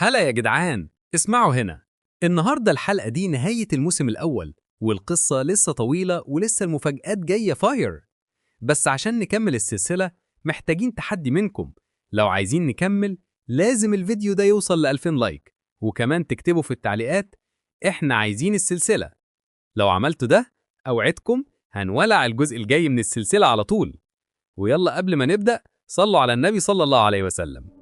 هلا يا جدعان، اسمعوا هنا. النهاردة الحلقة دي نهاية الموسم الأول، والقصة لسه طويلة ولسه المفاجآت جاية فاير. بس عشان نكمل السلسلة محتاجين تحدي منكم. لو عايزين نكمل لازم الفيديو ده يوصل ل2000 لايك، وكمان تكتبوا في التعليقات إحنا عايزين السلسلة. لو عملتوا ده أوعدكم هنولع الجزء الجاي من السلسلة على طول. ويلا قبل ما نبدأ صلوا على النبي صلى الله عليه وسلم.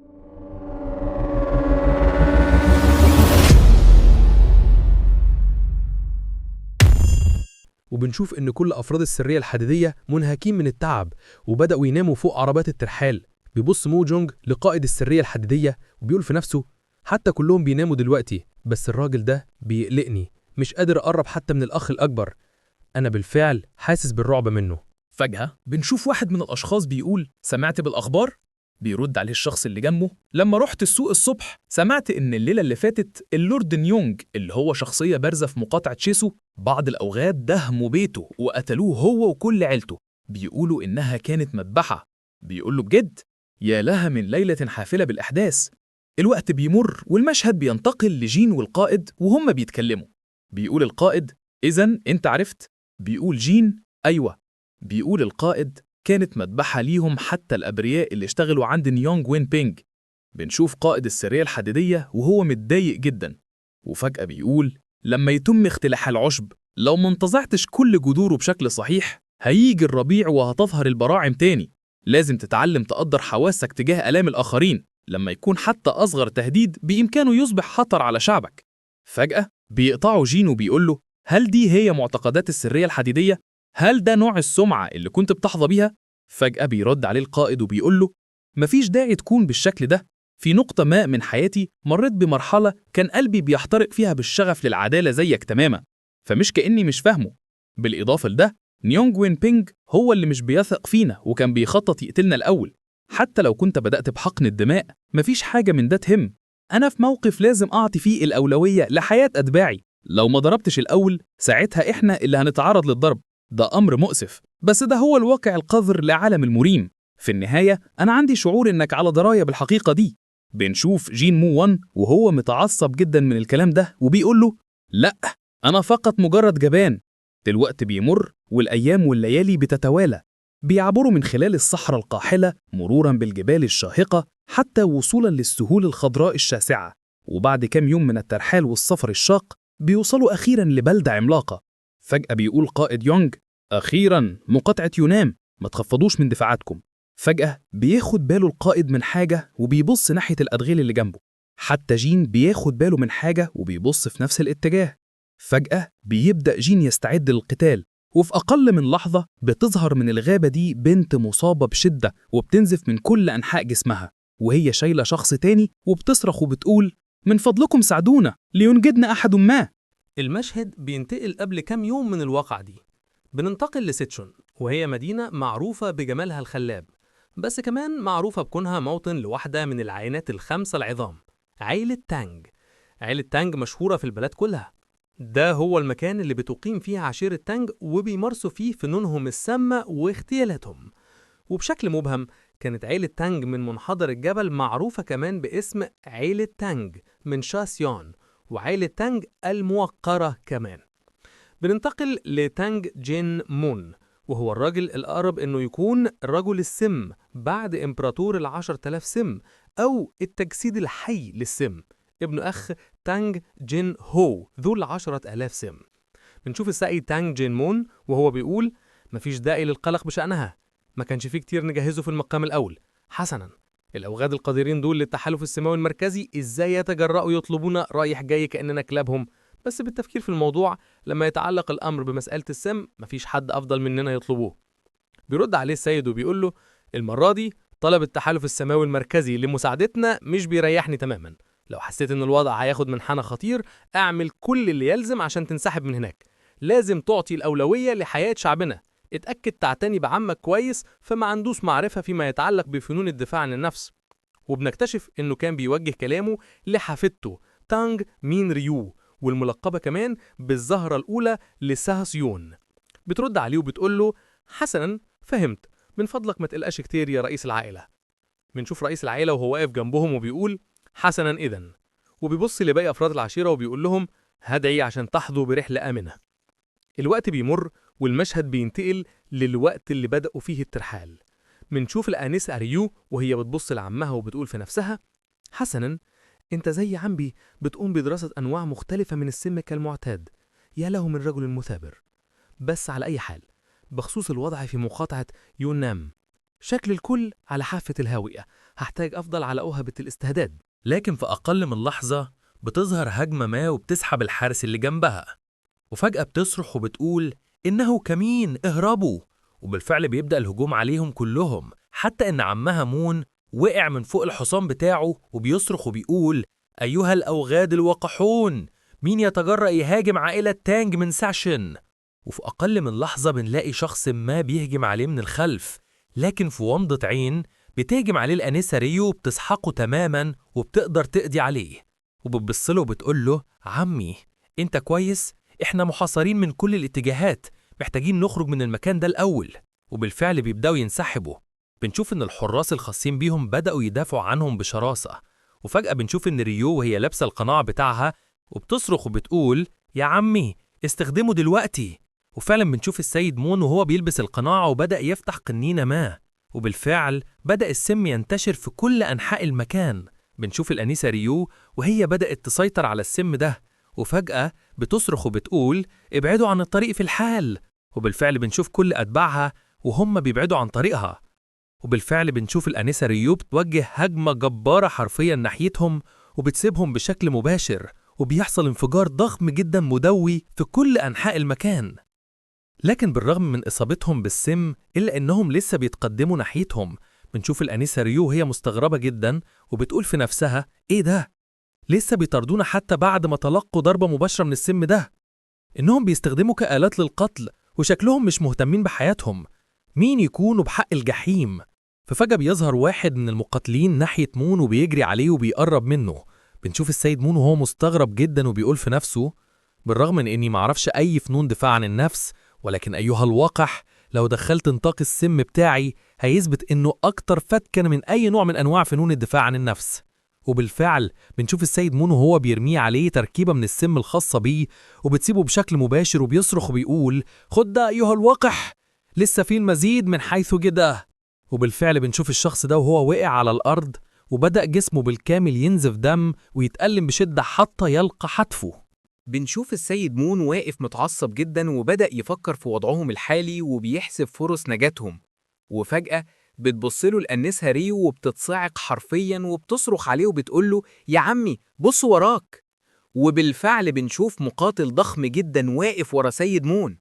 وبنشوف إن كل أفراد السرية الحديدية منهكين من التعب وبدأوا يناموا فوق عربات الترحال. بيبص مو جونج لقائد السرية الحديدية وبيقول في نفسه: حتى كلهم بيناموا دلوقتي، بس الراجل ده بيقلقني، مش قادر أقرب حتى من الأخ الأكبر. أنا بالفعل حاسس بالرعب منه. فجأة بنشوف واحد من الأشخاص بيقول: سمعت بالأخبار؟ بيرد عليه الشخص اللي جنبه: لما رحت السوق الصبح سمعت إن الليلة اللي فاتت اللورد نيونج اللي هو شخصية بارزة في مقاطعة شيسو بعض الأوغاد دهموا بيته وقتلوه هو وكل عيلته. بيقولوا إنها كانت مذبحة. بيقول له: بجد؟ يا لها من ليلة حافلة بالأحداث. الوقت بيمر والمشهد بينتقل لجين والقائد وهم بيتكلموا. بيقول القائد: إذن أنت عرفت؟ بيقول جين: أيوة. بيقول القائد: كانت مذبحة ليهم حتى الأبرياء اللي اشتغلوا عند نيونج وين بينج. بنشوف قائد السرية الحديدية وهو متضايق جدا، وفجأة بيقول: لما يتم اختلاح العشب لو ما انتزعتش كل جذوره بشكل صحيح هيجي الربيع وهتظهر البراعم تاني. لازم تتعلم تقدر حواسك تجاه آلام الآخرين لما يكون حتى أصغر تهديد بإمكانه يصبح خطر على شعبك. فجأة بيقطعه جين وبيقول له: هل دي هي معتقدات السرية الحديدية؟ هل ده نوع السمعة اللي كنت بتحظى بيها؟ فجأة بيرد عليه القائد وبيقول له: مفيش داعي تكون بالشكل ده. في نقطة ما من حياتي مريت بمرحلة كان قلبي بيحترق فيها بالشغف للعدالة زيك تماما، فمش كأني مش فاهمه. بالإضافة لده نيونج وين بينج هو اللي مش بيثق فينا وكان بيخطط يقتلنا الأول. حتى لو كنت بدأت بحقن الدماء مفيش حاجة من ده تهم. أنا في موقف لازم أعطي فيه الأولوية لحياة أتباعي. لو ما ضربتش الأول ساعتها إحنا اللي هنتعرض للضرب. ده أمر مؤسف، بس ده هو الواقع القذر لعالم المريم. في النهاية أنا عندي شعور إنك على دراية بالحقيقة دي. بنشوف جين مو وان وهو متعصب جدا من الكلام ده وبيقول له: لأ، أنا فقط مجرد جبان. الوقت بيمر والأيام والليالي بتتوالى. بيعبروا من خلال الصحراء القاحلة مرورا بالجبال الشاهقة حتى وصولا للسهول الخضراء الشاسعة. وبعد كام يوم من الترحال والسفر الشاق بيوصلوا أخيرا لبلدة عملاقة. فجأة بيقول قائد يونج: أخيراً مقاطعة يونام، ما تخفضوش من دفاعاتكم. فجأة بياخد باله القائد من حاجة وبيبص ناحية الأدغال اللي جنبه. حتى جين بياخد باله من حاجة وبيبص في نفس الاتجاه. فجأة بيبدأ جين يستعد للقتال، وفي أقل من لحظة بتظهر من الغابة دي بنت مصابة بشدة وبتنزف من كل أنحاء جسمها، وهي شايلة شخص تاني وبتصرخ وبتقول: من فضلكم ساعدونا لينجدنا أحد ما. المشهد بينتقل قبل كام يوم من الواقعة دي. بننتقل لسيتشون، وهي مدينة معروفة بجمالها الخلاب، بس كمان معروفة بكونها موطن لواحدة من العائلات الخمسة العظام، عائلة تانج. عائلة تانج مشهورة في البلاد كلها. ده هو المكان اللي بتقيم فيه عشيرة تانج وبيمارسوا فيه فنونهم السامة واغتيالاتهم. وبشكل مبهم كانت عائلة تانج من منحدر الجبل معروفة كمان باسم عائلة تانج من شاسيون، وعائلة تانج الموقرة كمان. بننتقل لتانج جين مون، وهو الراجل الأقرب إنه يكون رجل السم بعد إمبراطور ال10,000 سم أو التجسيد الحي للسم، ابن أخ تانج جين هو ذو ال10,000 سم. بنشوف الساقي تانج جين مون وهو بيقول: مفيش داعي للقلق بشأنها، ما كانش فيه كتير نجهزه في المقام الأول. حسناً، الأوغاد القادرين دول للتحالف السماوي المركزي إزاي يتجرأوا يطلبونا رايح جاي كأننا كلابهم؟ بس بالتفكير في الموضوع لما يتعلق الأمر بمسألة السم مفيش حد أفضل مننا يطلبوه. بيرد عليه السيد وبيقول له: المرة دي طلب التحالف السماوي المركزي لمساعدتنا مش بيريحني تماما. لو حسيت إن الوضع هياخد منحنى خطير اعمل كل اللي يلزم عشان تنسحب من هناك. لازم تعطي الأولوية لحياة شعبنا. اتأكد تعتني بعمك كويس فما عندوش معرفة فيما يتعلق بفنون الدفاع عن النفس. وبنكتشف إنه كان بيوجه كلامه لحفيدته تانج مين ريو، والملقبة كمان بالزهرة الأولى لسهسيون. بترد عليه وبتقول له: حسناً، فهمت، من فضلك ما تقلقش كتير يا رئيس العائلة. بنشوف رئيس العائلة وهو واقف جنبهم وبيقول: حسناً إذن. وبيبص لباقي أفراد العشيرة وبيقول لهم هدعي عشان تحظوا برحلة آمنة. الوقت بيمر والمشهد بينتقل للوقت اللي بدأوا فيه الترحال. منشوف الآنسة ريو وهي بتبص لعمها وبتقول في نفسها حسناً، انت زي عمي بتقوم بدراسة أنواع مختلفة من السم كالمعتاد. يا له من رجل مثابر. بس على أي حال، بخصوص الوضع في مقاطعة يونام، شكل الكل على حافة الهاوية، هحتاج أفضل على أوهبة الاستهداد. لكن في أقل من لحظة بتظهر هجمة ما وبتسحب الحارس اللي جنبها، وفجأة بتصرخ وبتقول إنه كمين اهربوا. وبالفعل بيبدأ الهجوم عليهم كلهم، حتى إن عمها مون وقع من فوق الحصان بتاعه وبيصرخ وبيقول أيها الأوغاد الوقحون، مين يتجرأ يهاجم عائلة تانج من ساشن؟ وفي أقل من لحظة بنلاقي شخص ما بيهجم عليه من الخلف، لكن في ومضة عين بتهجم عليه الأنسة ريو، بتسحقه تماما وبتقدر تقضي عليه، وبتبصله وبتقوله عمي انت كويس؟ احنا محاصرين من كل الاتجاهات، محتاجين نخرج من المكان ده الأول. وبالفعل بيبدأوا ينسحبوا. بنشوف ان الحراس الخاصين بيهم بدأوا يدافعوا عنهم بشراسة، وفجأة بنشوف ان ريو وهي لابسة القناع بتاعها وبتصرخ وبتقول يا عمي استخدمه دلوقتي. وفعلا بنشوف السيد مون وهو بيلبس القناع وبدأ يفتح قنينة ما، وبالفعل بدأ السم ينتشر في كل أنحاء المكان. بنشوف الأنسة ريو وهي بدأت تسيطر على السم ده، وفجأة بتصرخ وبتقول ابعدوا عن الطريق في الحال. وبالفعل بنشوف كل أتباعها وهم بيبعدوا عن طريقها، وبالفعل بنشوف الأنسة ريو بتوجه هجمة جبارة حرفيا ناحيتهم وبتسيبهم بشكل مباشر، وبيحصل انفجار ضخم جدا مدوي في كل أنحاء المكان. لكن بالرغم من إصابتهم بالسم إلا إنهم لسه بيتقدموا ناحيتهم. بنشوف الأنسة ريو هي مستغربة جدا وبتقول في نفسها إيه ده؟ لسه بيطاردونا حتى بعد ما تلقوا ضربة مباشرة من السم ده؟ إنهم بيستخدموا كآلات للقتل وشكلهم مش مهتمين بحياتهم. مين يكونوا بحق الجحيم؟ ففجأة بيظهر واحد من المقاتلين ناحية مون وبيجري عليه وبيقرب منه. بنشوف السيد مون وهو مستغرب جدا وبيقول في نفسه بالرغم من إني معرفش أي فنون دفاع عن النفس، ولكن أيها الوقح لو دخلت نطاق السم بتاعي هيثبت إنه أكتر فتكا من أي نوع من أنواع فنون الدفاع عن النفس. وبالفعل بنشوف السيد مون وهو بيرميه عليه تركيبة من السم الخاصة بيه وبتسيبه بشكل مباشر وبيصرخ وبيقول خد ده أيها الوقح، لسه في المزيد من حيث جده. وبالفعل بنشوف الشخص ده وهو وقع على الأرض وبدأ جسمه بالكامل ينزف دم ويتألم بشدة حتى يلقى حتفه. بنشوف السيد مون واقف متعصب جدا وبدأ يفكر في وضعهم الحالي وبيحسب فرص نجاتهم، وفجأة بتبصله الأنسة ريو وبتتصاعق حرفيا وبتصرخ عليه وبتقوله يا عمي بص وراك. وبالفعل بنشوف مقاتل ضخم جدا واقف ورا سيد مون،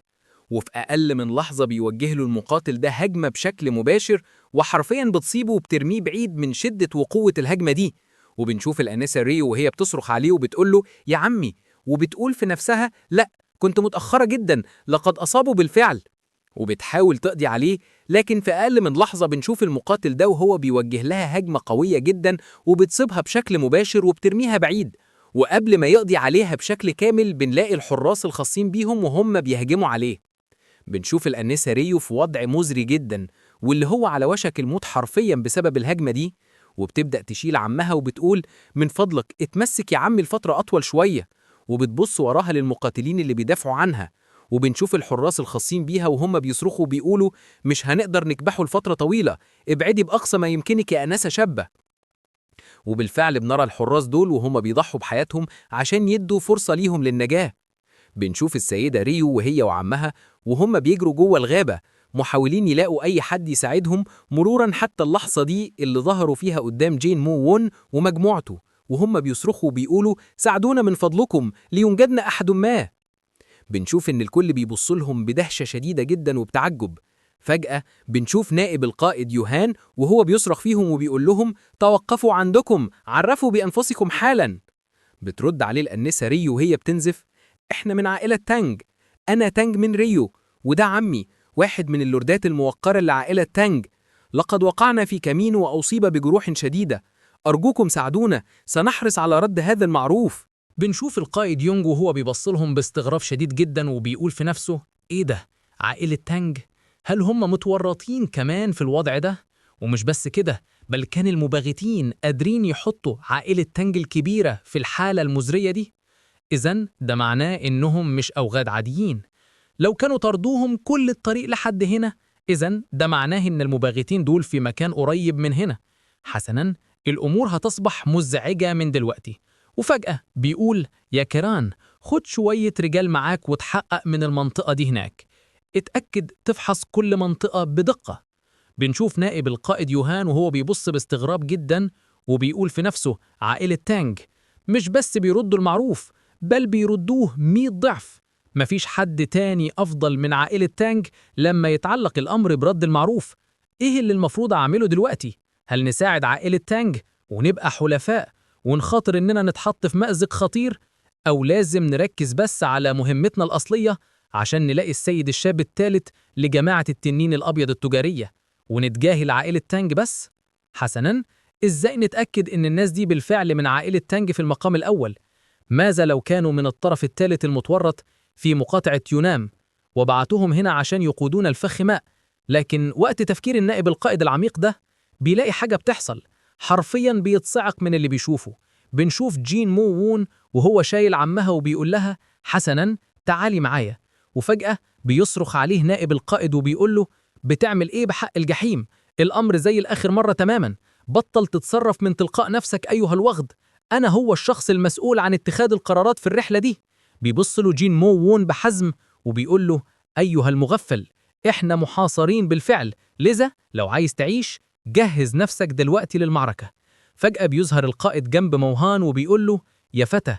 وفي أقل من لحظة بيوجه له المقاتل ده هجمة بشكل مباشر وحرفيا بتصيبه وبترميه بعيد من شدة وقوة الهجمة دي. وبنشوف الأنسة ريو وهي بتصرخ عليه وبتقوله يا عمي، وبتقول في نفسها لا كنت متأخرة جدا لقد أصابوا بالفعل، وبتحاول تقضي عليه. لكن في أقل من لحظة بنشوف المقاتل ده وهو بيوجه لها هجمة قوية جدا وبتصيبها بشكل مباشر وبترميها بعيد، وقبل ما يقضي عليها بشكل كامل بنلاقي الحراس الخاصين بيهم وهم بيهجموا عليه. بنشوف الأنسة ريو في وضع مزري جدا واللي هو على وشك الموت حرفيا بسبب الهجمة دي، وبتبدأ تشيل عمها وبتقول من فضلك اتمسك يا عمي الفترة أطول شوية، وبتبص وراها للمقاتلين اللي بيدافعوا عنها. وبنشوف الحراس الخاصين بيها وهم بيصرخوا بيقولوا مش هنقدر نكبحه لفترة طويلة، ابعدي بأقصى ما يمكنك يا أنسة شابة. وبالفعل بنرى الحراس دول وهم بيضحوا بحياتهم عشان يدوا فرصة ليهم للنجاة. بنشوف السيدة ريو وهي وعمها وهم بيجروا جوه الغابة محاولين يلاقوا أي حد يساعدهم، مرورا حتى اللحظة دي اللي ظهروا فيها قدام جين مو وون ومجموعته وهم بيصرخوا بيقولوا ساعدونا من فضلكم لينجدنا أحد ما. بنشوف إن الكل بيبص لهم بدهشة شديدة جدا وبتعجب. فجأة بنشوف نائب القائد يوهان وهو بيصرخ فيهم وبيقول لهم توقفوا عندكم، عرفوا بأنفسكم حالا. بترد عليه الأنسة ريو وهي بتنزف إحنا من عائلة تانج، أنا تانج من ريو وده عمي واحد من اللوردات الموقرة لعائلة تانج، لقد وقعنا في كمين وأصيب بجروح شديدة، أرجوكم ساعدونا سنحرص على رد هذا المعروف. بنشوف القائد يونج وهو بيبصلهم باستغراب شديد جدا وبيقول في نفسه إيه ده؟ عائلة تانج؟ هل هم متورطين كمان في الوضع ده؟ ومش بس كده، بل كان المباغتين قادرين يحطوا عائلة تانج الكبيرة في الحالة المزرية دي. إذن ده معناه إنهم مش أوغاد عاديين. لو كانوا طردوهم كل الطريق لحد هنا، إذن ده معناه إن المباغتين دول في مكان قريب من هنا. حسناً، الأمور هتصبح مزعجة من دلوقتي. وفجأة بيقول: يا كيران، خد شوية رجال معاك وتحقق من المنطقة دي هناك. اتأكد تفحص كل منطقة بدقة. بنشوف نائب القائد يوهان وهو بيبص باستغراب جدا وبيقول في نفسه: عائلة تانج مش بس بيردوا المعروف، بل بيردوه 100 ضعف. مفيش حد تاني أفضل من عائلة تانج لما يتعلق الأمر برد المعروف. إيه اللي المفروض أعمله دلوقتي؟ هل نساعد عائلة تانج ونبقى حلفاء ونخاطر إننا نتحط في مأزق خطير؟ أو لازم نركز بس على مهمتنا الأصلية عشان نلاقي السيد الشاب الثالث لجماعة التنين الأبيض التجارية ونتجاهل عائلة تانج بس؟ حسناً، إزاي نتأكد إن الناس دي بالفعل من عائلة تانج في المقام الأول؟ ماذا لو كانوا من الطرف الثالث المتورط في مقاطعة يونام وبعتوهم هنا عشان يقودون الفخ ماء؟ لكن وقت تفكير النائب القائد العميق ده بيلاقي حاجة بتحصل، حرفياً بيتصعق من اللي بيشوفه. بنشوف جين مو وون وهو شايل عمها وبيقول لها: حسناً، تعالي معايا. وفجأة بيصرخ عليه نائب القائد وبيقول له: بتعمل إيه بحق الجحيم؟ الأمر زي الآخر مرة تماماً. بطل تتصرف من تلقاء نفسك أيها الوغد. أنا هو الشخص المسؤول عن اتخاذ القرارات في الرحلة دي. بيبص له جين مو وون بحزم وبيقول له: أيها المغفل، إحنا محاصرين بالفعل، لذا لو عايز تعيش جهز نفسك دلوقتي للمعركة. فجأة بيظهر القائد جنب موهان وبيقول له: يا فتى،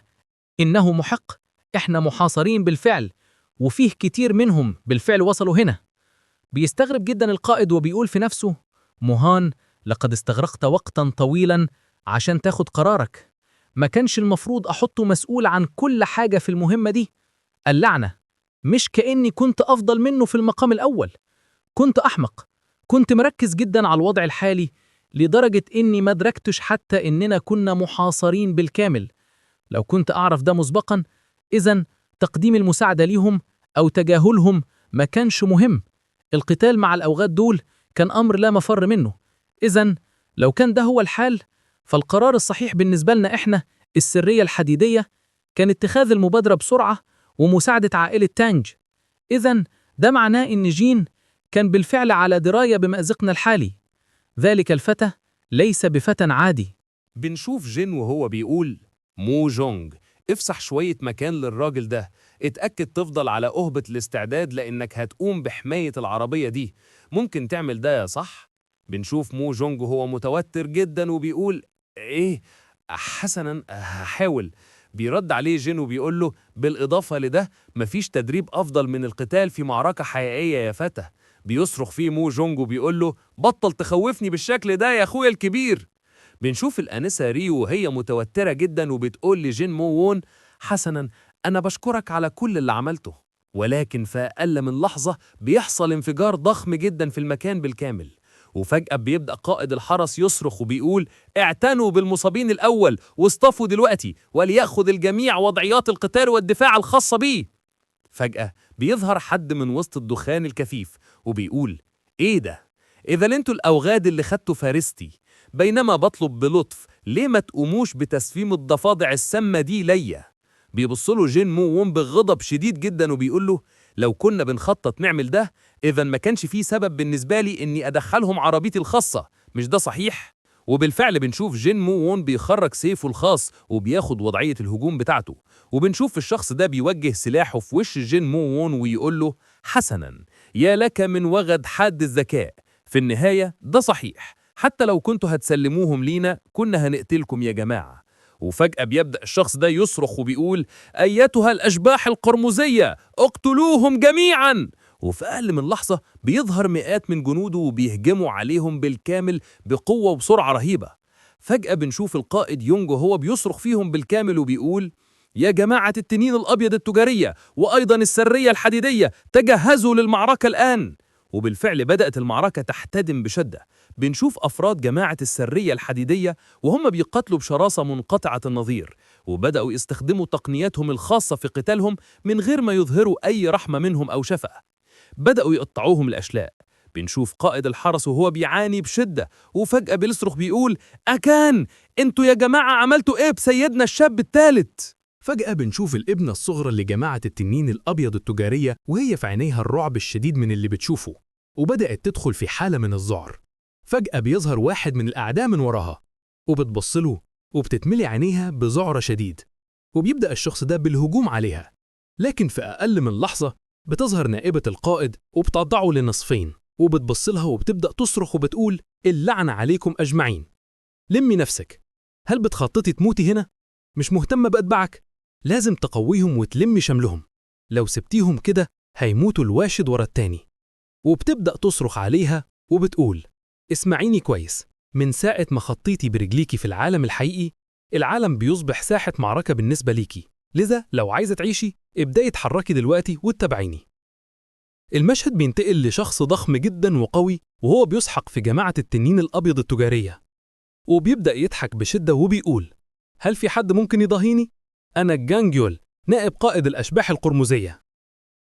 إنه محق، إحنا محاصرين بالفعل، وفيه كتير منهم بالفعل وصلوا هنا. بيستغرب جدا القائد وبيقول في نفسه: موهان، لقد استغرقت وقتا طويلا عشان تاخد قرارك. ما كانش المفروض أحطه مسؤول عن كل حاجة في المهمة دي. اللعنة، مش كأني كنت أفضل منه في المقام الأول. كنت أحمق، كنت مركز جدا على الوضع الحالي لدرجة إني ما دركتش حتى إننا كنا محاصرين بالكامل. لو كنت أعرف ده مسبقا، إذن تقديم المساعدة ليهم أو تجاهلهم ما كانش مهم. القتال مع الأوغاد دول كان أمر لا مفر منه. إذن لو كان ده هو الحال، فالقرار الصحيح بالنسبة لنا إحنا السرية الحديدية كان اتخاذ المبادرة بسرعة ومساعدة عائلة تانج. إذن ده معناه إن جين كان بالفعل على دراية بمأزقنا الحالي. ذلك الفتى ليس بفتى عادي. بنشوف جين وهو بيقول: مو جونج، افسح شوية مكان للراجل ده، اتأكد تفضل على أهبة الاستعداد لأنك هتقوم بحماية العربية دي. ممكن تعمل ده يا صح؟ بنشوف مو جونج وهو متوتر جدا وبيقول: إيه؟ حسناً، هحاول. بيرد عليه جين وبيقول له: بالإضافة لده، مفيش تدريب أفضل من القتال في معركة حقيقية يا فتى. بيصرخ فيه مو جونج وبيقول له: بطل تخوفني بالشكل ده يا أخويا الكبير. بنشوف الآنسة ريو وهي متوترة جدا وبتقول لجين مو وون: حسناً، أنا بشكرك على كل اللي عملته. ولكن في أقل من لحظة بيحصل انفجار ضخم جدا في المكان بالكامل. وفجأة بيبدأ قائد الحرس يصرخ وبيقول: اعتنوا بالمصابين الأول واصطفوا دلوقتي وليأخذ الجميع وضعيات القتال والدفاع الخاصة بيه. فجأة بيظهر حد من وسط الدخان الكثيف وبيقول: ايه ده؟ إذا انتوا الأوغاد اللي خدتوا فارستي، بينما بطلب بلطف ليه ما تقوموش بتسفيم الضفادع السامة دي ليا؟ بيبصله جين مو وون بغضب شديد جدا وبيقول له: لو كنا بنخطط نعمل ده، إذا ما كانش فيه سبب بالنسبة لي إني أدخلهم عربيتي الخاصة، مش ده صحيح؟ وبالفعل بنشوف جين مو وون بيخرج سيفه الخاص وبياخد وضعية الهجوم بتاعته، وبنشوف الشخص ده بيوجه سلاحه في وش جين مو وون ويقول له: حسناً، يا لك من وغد حاد الذكاء. في النهاية ده صحيح، حتى لو كنتوا هتسلموهم لينا كنا هنقتلكم يا جماعة. وفجأة بيبدأ الشخص ده يصرخ وبيقول: أيتها الأشباح القرمزية، اقتلوهم جميعاً. وفي أقل من لحظة بيظهر مئات من جنوده وبيهجموا عليهم بالكامل بقوة وبسرعة رهيبة. فجأة بنشوف القائد يونج وهو بيصرخ فيهم بالكامل وبيقول: يا جماعة التنين الأبيض التجارية وأيضا السرية الحديدية، تجهزوا للمعركة الآن. وبالفعل بدأت المعركة تحتدم بشدة. بنشوف أفراد جماعة السرية الحديدية وهم بيقاتلوا بشراسة منقطعة النظير، وبدأوا يستخدموا تقنياتهم الخاصة في قتالهم من غير ما يظهروا أي رحمة منهم أو شفقة. بدأوا يقطعوهم الأشلاء. بنشوف قائد الحرس وهو بيعاني بشدة، وفجأة بيصرخ بيقول: أكان، انتوا يا جماعة عملتوا ايه بسيدنا الشاب الثالث؟ فجأة بنشوف الابنة الصغرى لجماعة التنين الأبيض التجارية وهي في عينيها الرعب الشديد من اللي بتشوفه، وبدأت تدخل في حالة من الذعر. فجأة بيظهر واحد من الأعداء من وراها، وبتبصله وبتتملي عينيها بذعر شديد، وبيبدأ الشخص ده بالهجوم عليها. لكن في أقل من لحظة بتظهر نائبة القائد وبتقطعه لنصفين، وبتبصلها وبتبدأ تصرخ وبتقول: اللعنة عليكم أجمعين. لمي نفسك، هل بتخططي تموتي هنا؟ مش مهتمة بأتباعك؟ لازم تقويهم وتلمي شملهم، لو سبتيهم كده هيموتوا الواشد ورا التاني. وبتبدأ تصرخ عليها وبتقول: اسمعيني كويس، من ساعة ما خطيتي برجليكي في العالم الحقيقي، العالم بيصبح ساحة معركة بالنسبة ليكي، لذا لو عايزة تعيشي ابدأي اتحركي دلوقتي واتبعيني. المشهد بينتقل لشخص ضخم جدا وقوي وهو بيسحق في جماعة التنين الأبيض التجارية، وبيبدأ يضحك بشدة وبيقول: هل في حد ممكن يضاهيني؟ أنا الجانجيول، نائب قائد الأشباح القرمزية.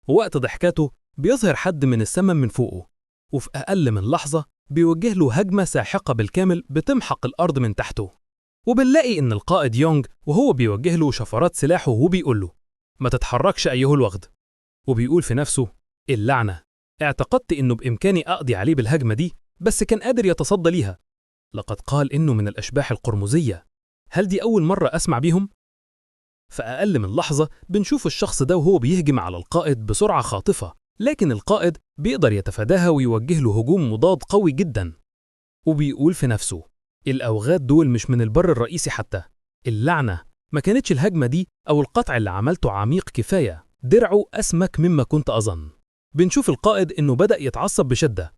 ووقت ضحكاته بيظهر حد من السماء من فوقه، وفي أقل من لحظة بيوجه له هجمة ساحقة بالكامل بتمحق الأرض من تحته. وبنلاقي إن القائد يونغ وهو بيوجه له شفرات سلاحه وبيقول له: ما تتحركش أيها الوغد. وبيقول في نفسه: اللعنة، اعتقدت إنه بإمكاني أقضي عليه بالهجمة دي، بس كان قادر يتصدى ليها. لقد قال إنه من الأشباح القرمزية، هل دي أول مرة أسمع بيهم؟ في أقل من لحظة بنشوف الشخص ده وهو بيهجم على القائد بسرعة خاطفة، لكن القائد بيقدر يتفاداها ويوجه له هجوم مضاد قوي جدا. وبيقول في نفسه: الأوغاد دول مش من البر الرئيسي حتى، اللعنة، ما كانتش الهجمة دي أو القطع اللي عملته عميق كفاية، درعه أسمك مما كنت أظن. بنشوف القائد إنه بدأ يتعصب بشدة،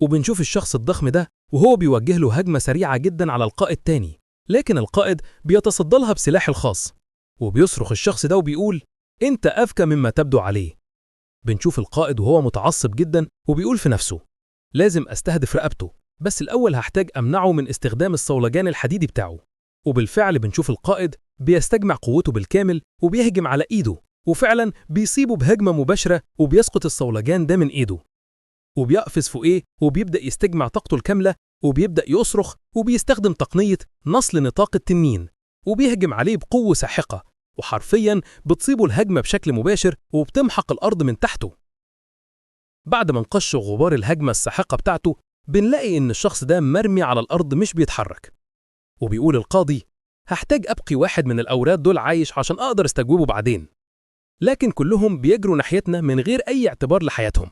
وبنشوف الشخص الضخم ده وهو بيوجه له هجمة سريعة جدا على القائد تاني، لكن القائد بيتصدى لها بسلاحه الخاص، وبيصرخ الشخص ده وبيقول: أنت أذكى مما تبدو عليه. بنشوف القائد وهو متعصب جدا وبيقول في نفسه: لازم أستهدف رقبته، بس الأول هحتاج أمنعه من استخدام الصولجان الحديدي بتاعه. وبالفعل بنشوف القائد بيستجمع قوته بالكامل وبيهجم على إيده، وفعلا بيصيبه بهجمة مباشرة وبيسقط الصولجان ده من إيده، وبيقفز فوقيه وبيبدأ يستجمع طاقته الكاملة وبيبدأ يصرخ وبيستخدم تقنية نصل نطاق التنين، وبيهجم عليه بقوة ساحقة، وحرفيا بتصيبه الهجمة بشكل مباشر وبتمحق الأرض من تحته. بعد ما نقش غبار الهجمة الساحقة بتاعته بنلاقي إن الشخص ده مرمي على الأرض مش بيتحرك، وبيقول القاضي: هحتاج أبقي واحد من الأوراد دول عايش عشان أقدر استجوبه بعدين. لكن كلهم بيجروا ناحيتنا من غير أي اعتبار لحياتهم،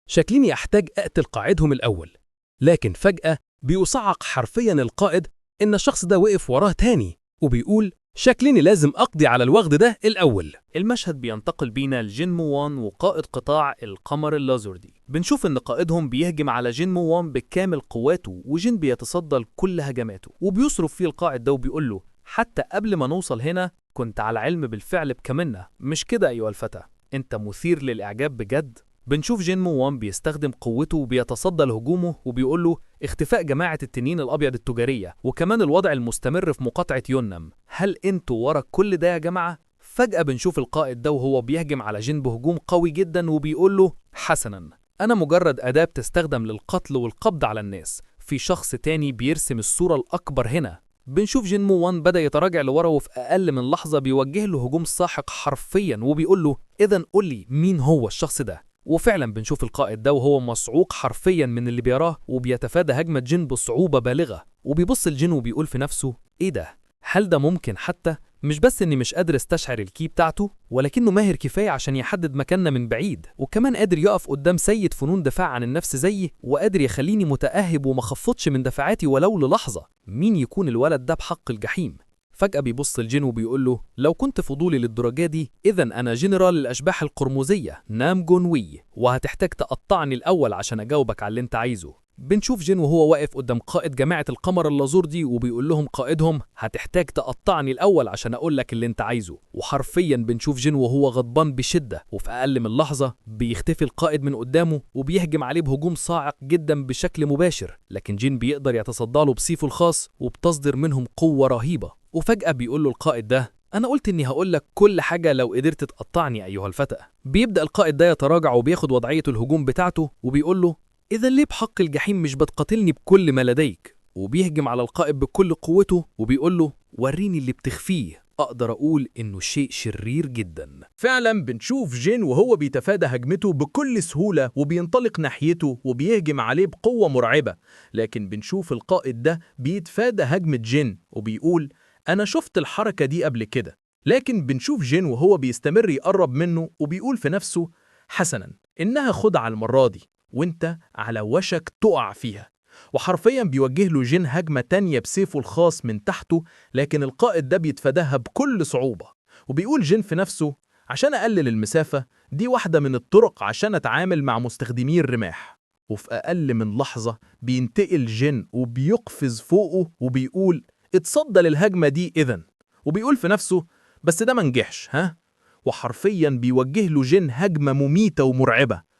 شكليني أحتاج أقتل قاعدهم الأول. لكن فجأة بيصعق حرفيا القائد إن الشخص ده وقف وراه تاني وبيقول: شكليني لازم أقضي على الوغد ده الأول. المشهد بينتقل بينا لجين موان وقائد قطاع القمر اللازردي. بنشوف إن قائدهم بيهجم على جين موان بكامل قواته، وجين بيتصدى لكل هجماته، وبيصرف فيه القائد ده وبيقول له: حتى قبل ما نوصل هنا كنت على علم بالفعل بكمنا، مش كده أيها الفتى؟ أنت مثير للإعجاب بجد. بنشوف جين موان بيستخدم قوته وبيتصدى لهجومه وبيقول له: اختفاء جماعة التنين الأبيض التجارية وكمان الوضع المستمر في مقاطعة يونم، هل انتوا ورا كل ده يا جماعة؟ فجأة بنشوف القائد ده وهو بيهجم على جين بهجوم قوي جدا وبيقول له: حسنا، أنا مجرد أداة بتستخدم للقتل والقبض على الناس، في شخص تاني بيرسم الصورة الأكبر هنا. بنشوف جين موان بدأ يتراجع لورا وفي أقل من لحظة بيوجه له هجوم ساحق حرفيا وبيقول له: إذن قل لي مين هو الشخص ده؟ وفعلا بنشوف القائد ده وهو مصعوق حرفيا من اللي بيراه وبيتفادى هجمة جين بصعوبة بالغة، وبيبص الجين وبيقول في نفسه: ايه ده؟ هل ده ممكن؟ حتى مش بس اني مش قادر استشعر الكي بتاعته، ولكنه ماهر كفاية عشان يحدد مكاننا من بعيد، وكمان قادر يقف قدام سيد فنون دفاع عن النفس زيي، وقادر يخليني متأهب وما خفضش من دفاعاتي ولو للحظة. مين يكون الولد ده بحق الجحيم؟ فجأة بيبص الجين وبيقول له: لو كنت فضولي للدرجة دي، إذن أنا جنرال الأشباح القرمزية نام جون وي، وهتحتاج تقطعني الأول عشان أجاوبك على اللي أنت عايزه. بنشوف جين وهو واقف قدام قائد جماعة القمر اللازردي وبيقول لهم قائدهم: هتحتاج تقطعني الأول عشان أقول لك اللي أنت عايزه. وحرفيا بنشوف جين وهو غضبان بشدة، وفي أقل من لحظة بيختفي القائد من قدامه وبيهجم عليه بهجوم صاعق جدا بشكل مباشر، لكن جين بيقدر يتصدى له بسيفه الخاص وبتصدر منهم قوة رهيبة. وفجأة بيقول له القائد ده: أنا قلت إني هقول لك كل حاجة لو قدرت تقطعني أيها الفتى. بيبدأ القائد ده يتراجع وبياخد وضعية الهجوم بتاعته وبيقول له: إذا ليه بحق الجحيم مش بتقاتلني بكل ما لديك؟ وبيهجم على القائد بكل قوته وبيقول له وريني اللي بتخفيه. أقدر أقول إنه شيء شرير جدا. فعلا بنشوف جين وهو بيتفادى هجمته بكل سهولة وبينطلق ناحيته وبيهجم عليه بقوة مرعبة، لكن بنشوف القائد ده بيتفادى هجمة جين وبيقول أنا شفت الحركة دي قبل كده. لكن بنشوف جين وهو بيستمر يقرب منه وبيقول في نفسه حسنا إنها خدعة المرة دي وانت على وشك تقع فيها. وحرفيا بيوجه له جين هجمة تانية بسيفه الخاص من تحته، لكن القائد ده بيتفاداها بكل صعوبة. وبيقول جين في نفسه عشان أقلل المسافة دي واحدة من الطرق عشان أتعامل مع مستخدمي الرماح. وفي أقل من لحظة بينتقل جين وبيقفز فوقه وبيقول اتصدى للهجمة دي إذن. وبيقول في نفسه بس ده منجحش ها. وحرفيا بيوجه له جين هجمة مميتة ومرعبة.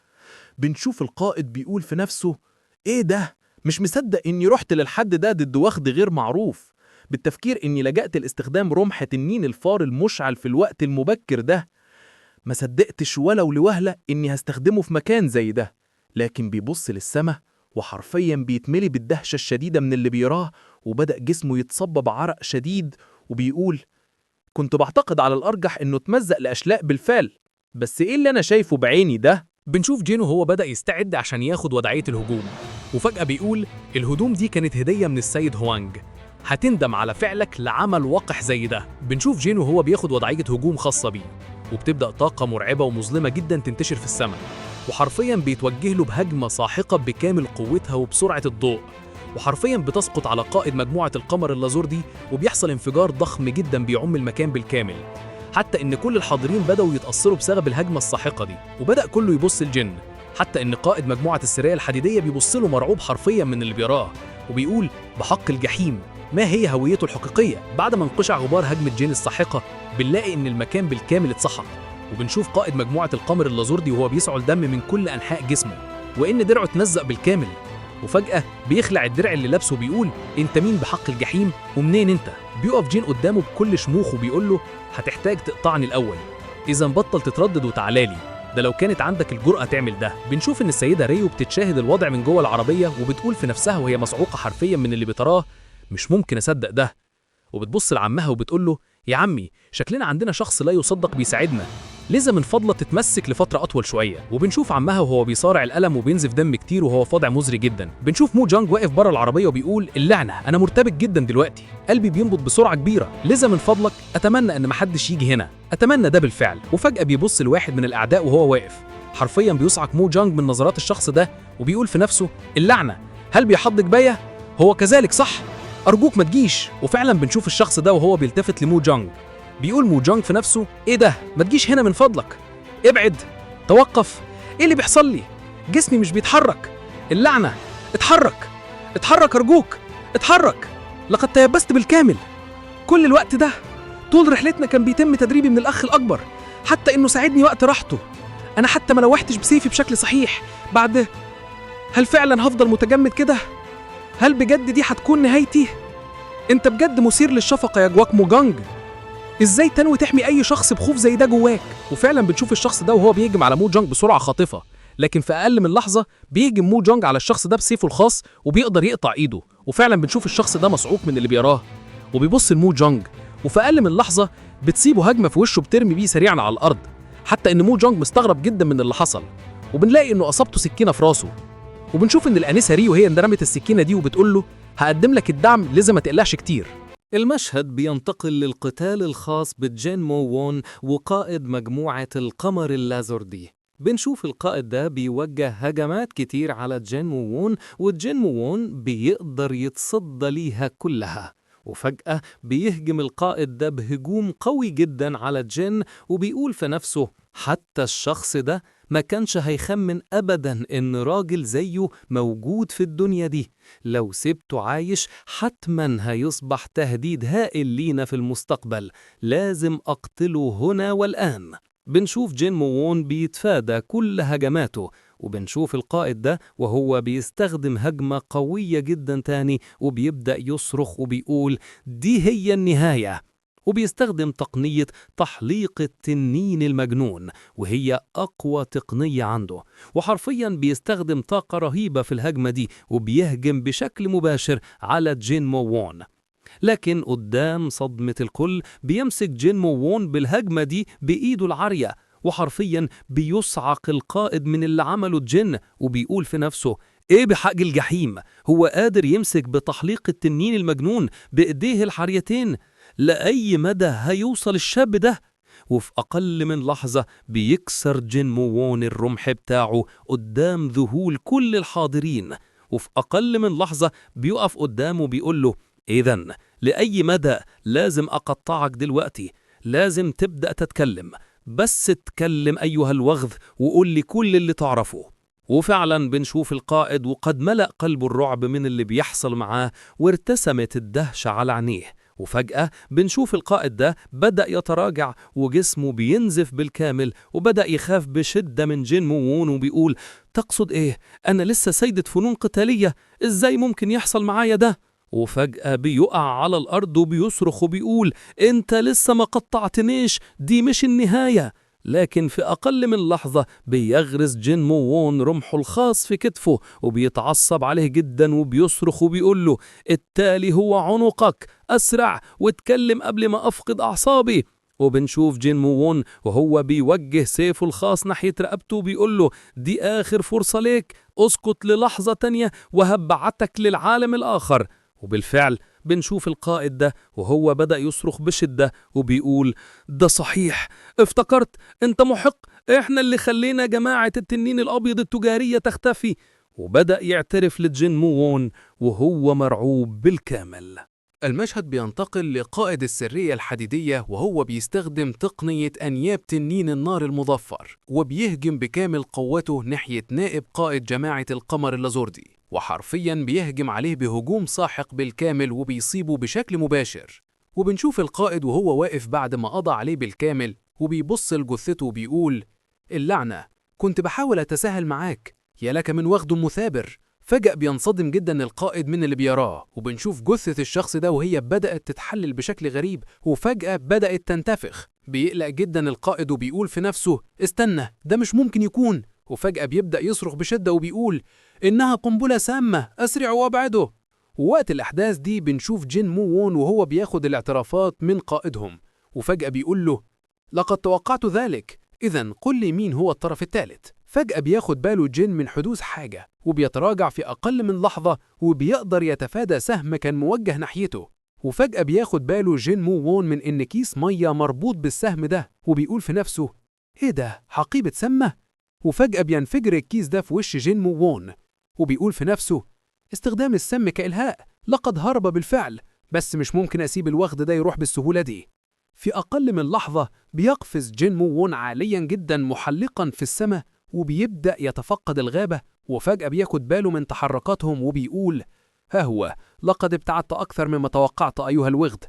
بنشوف القائد بيقول في نفسه ايه ده؟ مش مصدق اني رحت للحد ده ضد وخد غير معروف. بالتفكير اني لجأت لاستخدام رمح تنين الفار المشعل في الوقت المبكر ده، ما صدقتش ولو لوهلة اني هستخدمه في مكان زي ده. لكن بيبص للسما وحرفيا بيتملي بالدهشة الشديدة من اللي بيراه، وبدأ جسمه يتصبب عرق شديد وبيقول كنت بعتقد على الأرجح انه اتمزق لأشلاء بالفعل، بس ايه اللي انا شايفه بعيني ده؟ بنشوف جين وهو بدأ يستعد عشان ياخد وضعية الهجوم، وفجأة بيقول الهدوم دي كانت هدية من السيد هوانج، هتندم على فعلك لعمل وقح زي ده. بنشوف جين وهو بياخد وضعية هجوم خاصة بيه، وبتبدأ طاقة مرعبة ومظلمة جدا تنتشر في السماء، وحرفيا بيتوجه له بهجمة ساحقة بكامل قوتها وبسرعة الضوء، وحرفيا بتسقط على قائد مجموعة القمر اللازوردي، وبيحصل انفجار ضخم جدا بيعم المكان بالكامل، حتى إن كل الحاضرين بدأوا يتأثروا بسبب الهجمة الساحقة دي، وبدأ كله يبص لجين، حتى إن قائد مجموعة السرية الحديدية بيبص له مرعوب حرفيا من اللي بيراه، وبيقول بحق الجحيم ما هي هويته الحقيقية. بعد ما انقشع غبار هجمة جين الساحقة بنلاقي إن المكان بالكامل اتسحق، وبنشوف قائد مجموعة القمر اللازوردي وهو بيسعل دم من كل أنحاء جسمه، وإن درعه اتمزق بالكامل. وفجأة بيخلع الدرع اللي لابسه وبيقول انت مين بحق الجحيم ومنين انت؟ بيقف جين قدامه بكل شموخ وبيقول له هتحتاج تقطعني الأول، إذا بطل تتردد وتعالالي، ده لو كانت عندك الجرأة تعمل ده. بنشوف إن السيدة ريو بتتشاهد الوضع من جوه العربية وبتقول في نفسها وهي مصعوقة حرفيا من اللي بتراه مش ممكن أصدق ده، وبتبص لعمها وبتقول له يا عمي شكلنا عندنا شخص لا يصدق بيساعدنا، لذا من فضلك تتمسك لفترة أطول شوية. وبنشوف عمها وهو بيصارع الألم وبينزف دم كتير وهو في وضع مزري جدا. بنشوف مو جانج واقف بره العربية وبيقول اللعنة أنا مرتبك جدا دلوقتي، قلبي بينبض بسرعة كبيرة، لذا من فضلك أتمنى أن محدش يجي هنا، أتمنى ده بالفعل. وفجأة بيبص لواحد من الأعداء وهو واقف، حرفيا بيصعق مو جانج من نظرات الشخص ده وبيقول في نفسه اللعنة هل بيحضك بيا؟ هو كذلك صح؟ أرجوك ما تجيش. وفعلا بنشوف الشخص ده وهو بيلتفت لمو جانج، بيقول مو جانج في نفسه ايه ده؟ ما تجيش هنا من فضلك، ابعد، توقف، ايه اللي بيحصل لي؟ جسمي مش بيتحرك، اللعنة، اتحرك، اتحرك أرجوك، اتحرك، لقد تيبست بالكامل. كل الوقت ده طول رحلتنا كان بيتم تدريبي من الأخ الأكبر، حتى إنه ساعدني وقت راحته، أنا حتى ما لوحتش بسيفي بشكل صحيح. بعد هل فعلا هفضل متجمد كده؟ هل بجد دي هتكون نهايتي؟ انت بجد مثير للشفقة يا جواك مو جانج، ازاي تنوي تحمي اي شخص بخوف زي ده جواك؟ وفعلا بنشوف الشخص ده وهو بيهجم على مو جانج بسرعه خاطفه، لكن في اقل من لحظه بيهجم مو جانج على الشخص ده بسيفه الخاص وبيقدر يقطع ايده. وفعلا بنشوف الشخص ده مصعوق من اللي بيراه وبيبص لمو جانج، وفي اقل من لحظه بتصيبه هجمه في وشه بترمي بيه سريعا على الارض، حتى ان مو جانج مستغرب جدا من اللي حصل، وبنلاقي انه اصابته سكينه في راسه. وبنشوف ان الانسه ريو هي اللي رمت السكينه دي وبتقول له هقدم لك الدعم، لازم ما تقلقش كتير. المشهد بينتقل للقتال الخاص بجين مو وون وقائد مجموعة القمر اللازوردي. بنشوف القائد ده بيوجه هجمات كتير على جين مو وون، وجين مو وون بيقدر يتصدى ليها كلها. وفجأة بيهجم القائد ده بهجوم قوي جدا على جين، وبيقول في نفسه حتى الشخص ده ما كانش هيخمن أبداً إن راجل زيه موجود في الدنيا دي، لو سبته عايش حتماً هيصبح تهديد هائل لينا في المستقبل، لازم أقتله هنا والآن. بنشوف جين مو وون بيتفادى كل هجماته، وبنشوف القائد ده وهو بيستخدم هجمة قوية جدا تاني وبيبدأ يصرخ وبيقول دي هي النهاية. وبيستخدم تقنية تحليق التنين المجنون، وهي أقوى تقنية عنده، وحرفيا بيستخدم طاقة رهيبة في الهجمة دي وبيهجم بشكل مباشر على جين وون. لكن قدام صدمة الكل بيمسك جين وون بالهجمة دي بإيده العارية، وحرفيا بيصعق القائد من اللي عمله جين، وبيقول في نفسه ايه بحق الجحيم، هو قادر يمسك بتحليق التنين المجنون بإيديه الحاريتين؟ لأي مدى هيوصل الشاب ده؟ وفي أقل من لحظة بيكسر جين وون الرمح بتاعه قدام ذهول كل الحاضرين، وفي أقل من لحظة بيقف قدامه بيقول له إذن لأي مدى لازم أقطعك دلوقتي، لازم تبدأ تتكلم، بس اتكلم أيها الوغذ وقول لي كل اللي تعرفه. وفعلا بنشوف القائد وقد ملأ قلبه الرعب من اللي بيحصل معاه وارتسمت الدهشة على عينيه، وفجأة بنشوف القائد ده بدأ يتراجع وجسمه بينزف بالكامل، وبدأ يخاف بشدة من جين وون وبيقول تقصد ايه؟ أنا لسه سيدة فنون قتالية، ازاي ممكن يحصل معايا ده؟ وفجأة بيقع على الأرض وبيصرخ وبيقول انت لسه ما قطعتنيش، دي مش النهاية. لكن في أقل من لحظة بيغرز جين وون رمحه الخاص في كتفه وبيتعصب عليه جدا وبيصرخ وبيقول له التالي هو عنقك، أسرع واتكلم قبل ما أفقد أعصابي. وبنشوف جين وون وهو بيوجه سيفه الخاص ناحية رقبته وبيقول له دي آخر فرصة ليك، اسكت للحظة تانية وهبعتك للعالم الآخر. وبالفعل بنشوف القائد ده وهو بدأ يصرخ بشدة وبيقول ده صحيح، افتكرت، انت محق، احنا اللي خلينا جماعة التنين الأبيض التجارية تختفي. وبدأ يعترف لجين وون وهو مرعوب بالكامل. المشهد بينتقل لقائد السرية الحديدية وهو بيستخدم تقنية أنياب تنين النار المظفر، وبيهجم بكامل قوته ناحية نائب قائد جماعة القمر اللازوردي، وحرفياً بيهجم عليه بهجوم ساحق بالكامل وبيصيبه بشكل مباشر. وبنشوف القائد وهو واقف بعد ما قضى عليه بالكامل وبيبص لجثته وبيقول اللعنة، كنت بحاول أتساهل معاك، يا لك من وغد مثابر. فجأة بينصدم جدا القائد من اللي بيراه، وبنشوف جثة الشخص ده وهي بدأت تتحلل بشكل غريب وفجأة بدأت تنتفخ. بيقلق جدا القائد وبيقول في نفسه استنى، ده مش ممكن يكون. وفجأة بيبدأ يصرخ بشدة وبيقول إنها قنبلة سامة، أسرعوا وابعدوا. ووقت الأحداث دي بنشوف جين وون وهو بياخد الاعترافات من قائدهم، وفجأة بيقول له لقد توقعت ذلك، إذن قل لي مين هو الطرف الثالث. فجأة بياخد باله جين من حدوث حاجة وبيتراجع في أقل من لحظة وبيقدر يتفادى سهم كان موجه ناحيته. وفجأة بياخد باله جين وون من إن كيس مية مربوط بالسهم ده، وبيقول في نفسه إيه ده، حقيبة سامة؟ وفجأة بينفجر الكيس ده في وش جين وون، وبيقول في نفسه استخدام السم كإلهاء، لقد هرب بالفعل، بس مش ممكن أسيب الوغد ده يروح بالسهولة دي. في أقل من لحظة بيقفز جين وون عاليا جدا محلقا في السماء وبيبدأ يتفقد الغابة، وفجأة بياخد باله من تحركاتهم وبيقول ها هو، لقد ابتعدت أكثر مما توقعت أيها الوغد،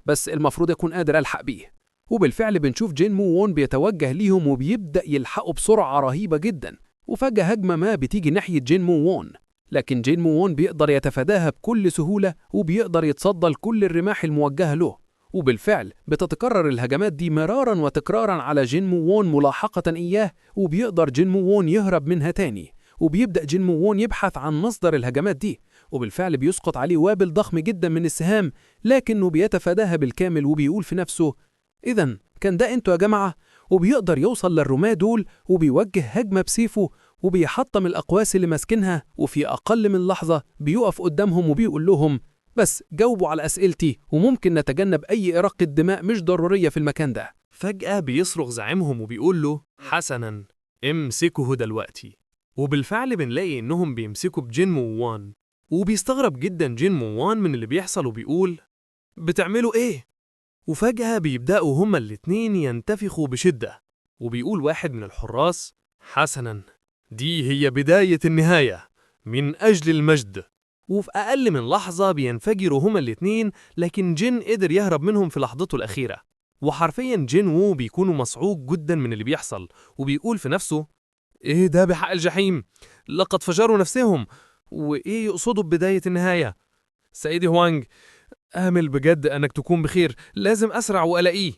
بس المفروض أكون قادر ألحق بيه. وبالفعل بنشوف جين وون بيتوجه ليهم وبيبدأ يلحقوا بسرعة رهيبة جدا، وفجأة هجمة ما بتيجي ناحية جين وون، لكن جين وون بيقدر يتفاداها بكل سهولة وبيقدر يتصدى لكل الرماح الموجهة له. وبالفعل بتتكرر الهجمات دي مرارا وتكرارا على جين وون ملاحقة إياه، وبيقدر جين وون يهرب منها تاني، وبيبدأ جين وون يبحث عن مصدر الهجمات دي، وبالفعل بيسقط عليه وابل ضخم جدا من السهام، لكنه بيتفاداها بالكامل وبيقول في نفسه إذن كان ده انتوا يا جماعة. وبيقدر يوصل للرماة دول وبيوجه هجمة بسيفه وبيحطم الأقواس اللي ماسكينها، وفي أقل من لحظة بيقف قدامهم وبيقول لهم بس جاوبوا على أسئلتي وممكن نتجنب أي إراقة دماء مش ضرورية في المكان ده. فجأة بيصرخ زعيمهم وبيقول له حسناً، امسكه دلوقتي. وبالفعل بنلاقي إنهم بيمسكوا بجين وون، وبيستغرب جدا جين وون من اللي بيحصل وبيقول بتعملوا إيه؟ وفجأة بيبدأوا هما الاتنين ينتفخوا بشدة، وبيقول واحد من الحراس حسناً، دي هي بداية النهاية من أجل المجد. وفي أقل من لحظة بينفجروا هما الاتنين، لكن جين قدر يهرب منهم في لحظته الأخيرة. وحرفيا جين وو بيكونوا مصعوب جدا من اللي بيحصل، وبيقول في نفسه إيه ده بحق الجحيم، لقد فجروا نفسهم، وإيه يقصدوا ببداية النهاية؟ سيدي هوانج، آمل بجد أنك تكون بخير، لازم أسرع وألاقيه.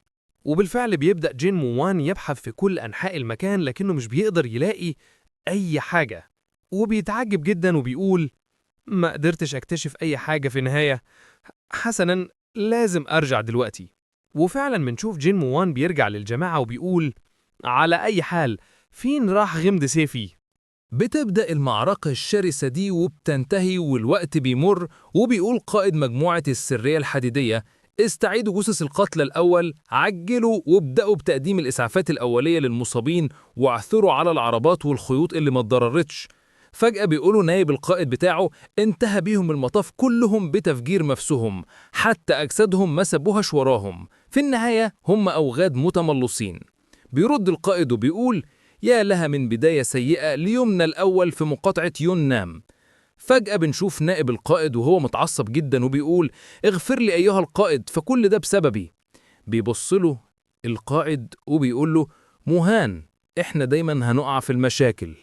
وبالفعل بيبدأ جين موان يبحث في كل أنحاء المكان لكنه مش بيقدر يلاقي أي حاجة، وبيتعجب جدا وبيقول ما قدرتش أكتشف أي حاجة في النهاية. حسنا، لازم أرجع دلوقتي. وفعلا بنشوف جين موان بيرجع للجماعة وبيقول على أي حال فين راح غمد سيفي؟ بتبدأ المعركة الشرسة دي وبتنتهي والوقت بيمر، وبيقول قائد مجموعة السرية الحديدية استعيدوا جثث القتلى الأول، عجلوا وابدأوا بتقديم الإسعافات الأولية للمصابين، واعثروا على العربات والخيوط اللي ما اتضررتش. فجأة بيقولوا نائب القائد بتاعه انتهى بيهم المطاف كلهم بتفجير نفسهم، حتى أجسادهم ما سابوهاش وراهم. في النهاية هم أوغاد متملصين. بيرد القائد وبيقول يا لها من بداية سيئة ليومنا الأول في مقاطعة يونام. فجأة بنشوف نائب القائد وهو متعصب جدا وبيقول اغفر لي أيها القائد فكل ده بسببي. بيبصله القائد وبيقول له موهان، احنا دايما هنقع في المشاكل،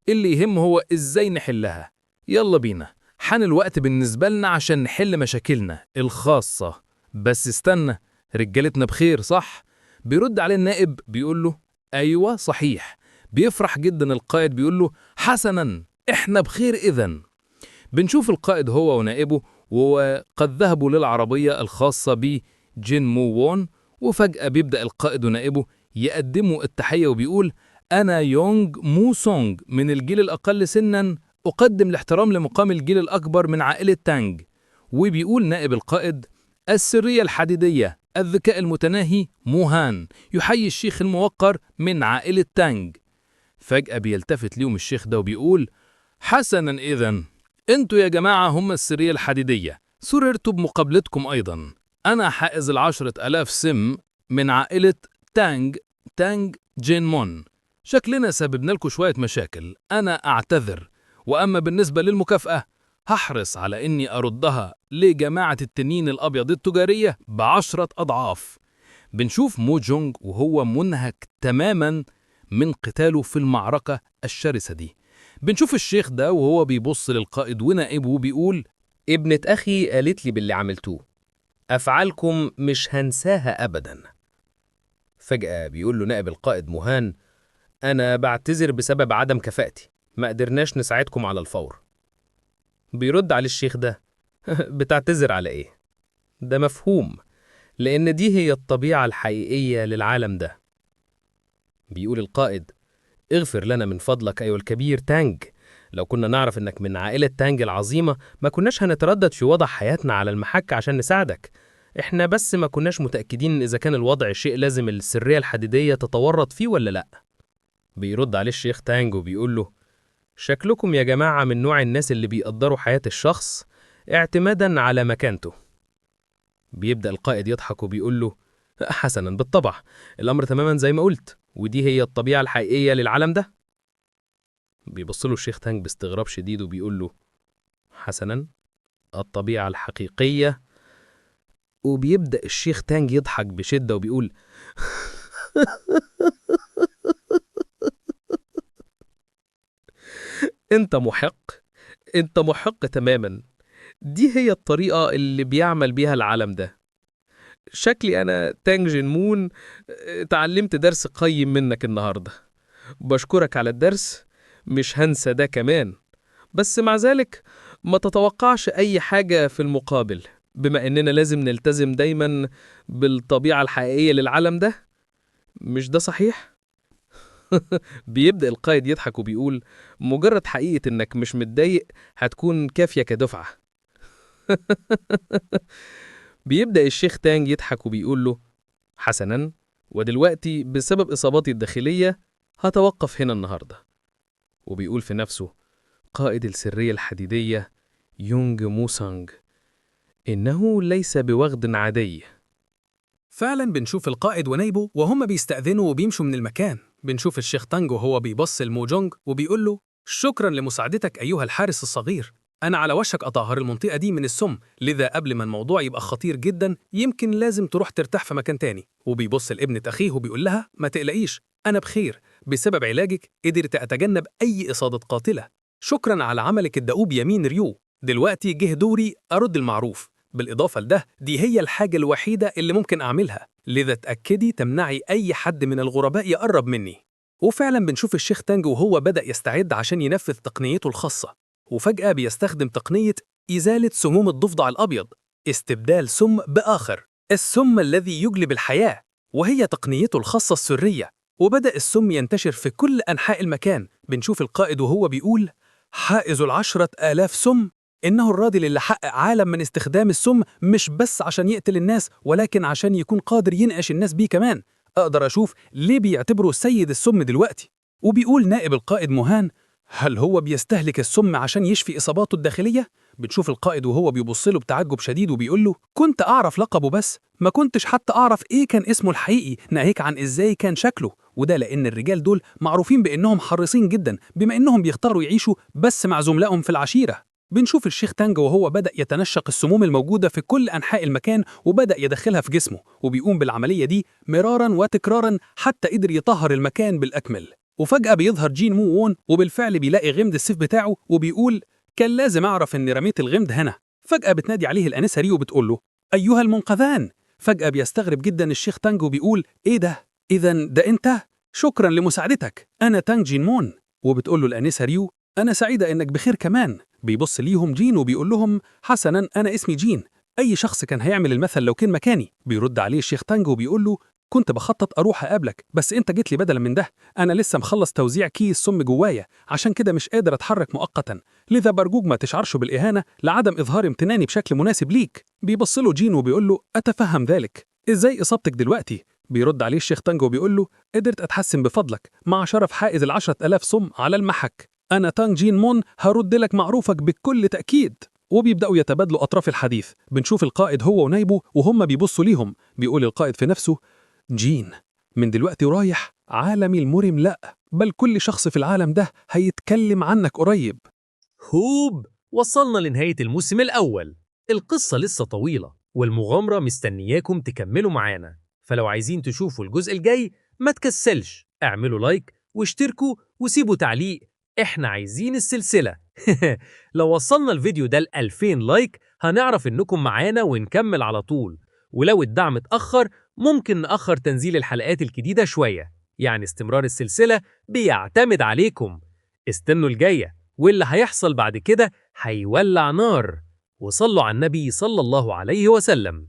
اللي يهم هو ازاي نحلها. يلا بينا، حان الوقت بالنسبة لنا عشان نحل مشاكلنا الخاصة. بس استنى، رجالتنا بخير صح؟ بيرد عليه النائب بيقول له أيوة صحيح. بيفرح جدا القائد بيقول له حسنا، احنا بخير إذن. بنشوف القائد هو ونائبه وقد ذهبوا للعربية الخاصة بجين مو وون، وفجأة بيبدأ القائد ونائبه يقدموا التحية وبيقول أنا يونغ مو سونغ من الجيل الأقل سنا، أقدم الاحترام لمقام الجيل الأكبر من عائلة تانج. وبيقول نائب القائد السرية الحديدية الذكاء المتناهي موهان يحيي الشيخ الموقر من عائلة تانج. فجأة بيلتفت ليهم الشيخ ده وبيقول حسنا إذن، انتوا يا جماعة هم السرية الحديدية، سررت بمقابلتكم أيضا. أنا حائز 10,000 سم من عائلة تانج جين مون. شكلنا سببنا لكم شوية مشاكل، أنا أعتذر. وأما بالنسبة للمكافأة هحرص على إني أردها لجماعة التنين الأبيض التجارية ب10 أضعاف. بنشوف مو جونغ وهو منهك تماما من قتاله في المعركة الشرسة دي. بنشوف الشيخ ده وهو بيبص للقائد ونائبه وبيقول ابنة أخي قالت لي باللي عملتوه، أفعالكم مش هنساها أبدا. فجأة بيقول له نائب القائد موهان أنا بعتذر بسبب عدم كفاءتي، ما قدرناش نساعدكم على الفور. بيرد عليه الشيخ ده بتعتذر على إيه؟ ده مفهوم، لأن دي هي الطبيعة الحقيقية للعالم ده. بيقول القائد اغفر لنا من فضلك أيها الكبير تانج، لو كنا نعرف إنك من عائلة تانج العظيمة ما كناش هنتردد في وضع حياتنا على المحك عشان نساعدك. إحنا بس ما كناش متأكدين إذا كان الوضع شيء لازم السرية الحديدية تتورط فيه ولا لأ. بيرد عليه الشيخ تانج وبيقول له شكلكم يا جماعة من نوع الناس اللي بيقدروا حياة الشخص اعتمادا على مكانته. بيبدأ القائد يضحك وبيقول له حسنا، بالطبع الأمر تماما زي ما قلت، ودي هي الطبيعة الحقيقية للعالم ده. بيبص له الشيخ تانج باستغراب شديد وبيقول له حسنا، الطبيعة الحقيقية. وبيبدأ الشيخ تانج يضحك بشدة وبيقول انت محق تماما، دي هي الطريقة اللي بيعمل بيها العالم ده. شكلي أنا تانج جين مون اتعلمت درس قيم منك النهاردة، بشكرك على الدرس، مش هنسى ده كمان. بس مع ذلك ما تتوقعش أي حاجة في المقابل، بما إننا لازم نلتزم دايما بالطبيعة الحقيقية للعالم ده. مش ده صحيح؟ بيبدأ القائد يضحك وبيقول مجرد حقيقة إنك مش متضايق هتكون كافية كدفعة. بيبدأ الشيخ تانج يضحك وبيقول له حسنا، ودلوقتي بسبب إصاباتي الداخلية هتوقف هنا النهاردة. وبيقول في نفسه قائد السرية الحديدية يونغ مو سونغ إنه ليس بوغد عادي. فعلا بنشوف القائد ونايبه وهم بيستأذنوا وبيمشوا من المكان. بنشوف الشيخ تانج وهو بيبص لمو جونغ وبيقول له شكرا لمساعدتك أيها الحارس الصغير، أنا على وشك أطهر المنطقة دي من السم، لذا قبل ما الموضوع يبقى خطير جدا يمكن لازم تروح ترتاح في مكان تاني. وبيبص لابنة أخيه وبيقول لها ما تقلقيش، أنا بخير، بسبب علاجك قدرت أتجنب أي إصابة قاتلة. شكرا على عملك الدؤوب يمين ريو، دلوقتي جه دوري أرد المعروف. بالإضافة لده دي هي الحاجة الوحيدة اللي ممكن أعملها، لذا تأكدي تمنعي أي حد من الغرباء يقرب مني. وفعلا بنشوف الشيخ تانج وهو بدأ يستعد عشان ينفذ تقنيته الخاصة، وفجأة بيستخدم تقنية إزالة سموم الضفدع الأبيض، استبدال سم بآخر، السم الذي يجلب الحياة، وهي تقنيته الخاصة السرية. وبدأ السم ينتشر في كل أنحاء المكان. بنشوف القائد وهو بيقول: حائز 10,000 سم، إنه الراجل اللي حقق عالم من استخدام السم، مش بس عشان يقتل الناس ولكن عشان يكون قادر ينقش الناس بيه كمان. أقدر أشوف ليه بيعتبروا سيد السم دلوقتي. وبيقول نائب القائد موهان: هل هو بيستهلك السم عشان يشفي إصاباته الداخلية؟ بتشوف القائد وهو بيبص له بتعجب شديد وبيقول له: كنت أعرف لقبه بس ما كنتش حتى أعرف إيه كان اسمه الحقيقي، ناهيك عن إزاي كان شكله. وده لأن الرجال دول معروفين بأنهم حريصين جدا، بما أنهم بيختاروا يعيشوا بس مع زملائهم في العشيرة. بنشوف الشيخ تانج وهو بدأ يتنشق السموم الموجودة في كل أنحاء المكان وبدأ يدخلها في جسمه، وبيقوم بالعملية دي مرارا وتكرارا حتى قدر يطهر المكان بالأكمل. وفجأة بيظهر جين مو وون وبالفعل بيلاقي غمد السيف بتاعه وبيقول: كان لازم أعرف إني رميت الغمد هنا. فجأة بتنادي عليه الأنسة ريو وبتقول له: أيها المنقذان. فجأة بيستغرب جدا الشيخ تانج وبيقول: إيه ده؟ إذن ده أنت؟ شكرا لمساعدتك، أنا تانج جين مون. وبتقول له الأنسة ريو: أنا سعيدة إنك بخير كمان. بيبص ليهم جين وبيقول لهم: حسنا، أنا اسمي جين، أي شخص كان هيعمل المثل لو كان مكاني. بيرد عليه الشيخ تانج وبيقول له: كنت بخطط أروح أقابلك بس أنت جيت لي بدلا من ده، أنا لسه مخلص توزيع كيس سم جوايا عشان كده مش قادر أتحرك مؤقتا، لذا برجوك ما تشعرش بالإهانة لعدم إظهار امتناني بشكل مناسب ليك. بيبص له جين وبيقول له: أتفهم ذلك، إزاي إصابتك دلوقتي؟ بيرد عليه الشيخ تانج وبيقول له: قدرت أتحسن بفضلك مع شرف حائز 10,000 سم على المحك. أنا تانج جين مون، هرد لك معروفك بكل تأكيد. وبيبدأوا يتبادلوا أطراف الحديث. بنشوف القائد هو ونايبه وهم بيبصوا ليهم. بيقول القائد في نفسه: جين، من دلوقتي رايح عالمي المرم لأ، بل كل شخص في العالم ده هيتكلم عنك قريب. هوب، وصلنا لنهاية الموسم الأول. القصة لسه طويلة والمغامرة مستنياكم تكملوا معانا، فلو عايزين تشوفوا الجزء الجاي ما تكسلش، اعملوا لايك واشتركوا وسيبوا تعليق، احنا عايزين السلسلة. لو وصلنا الفيديو ده ل2000 لايك هنعرف انكم معانا ونكمل على طول، ولو الدعم اتأخر ممكن نأخر تنزيل الحلقات الجديدة شوية، يعني استمرار السلسلة بيعتمد عليكم. استنوا الجاية، واللي هيحصل بعد كده هيولع نار. وصلوا على النبي صلى الله عليه وسلم.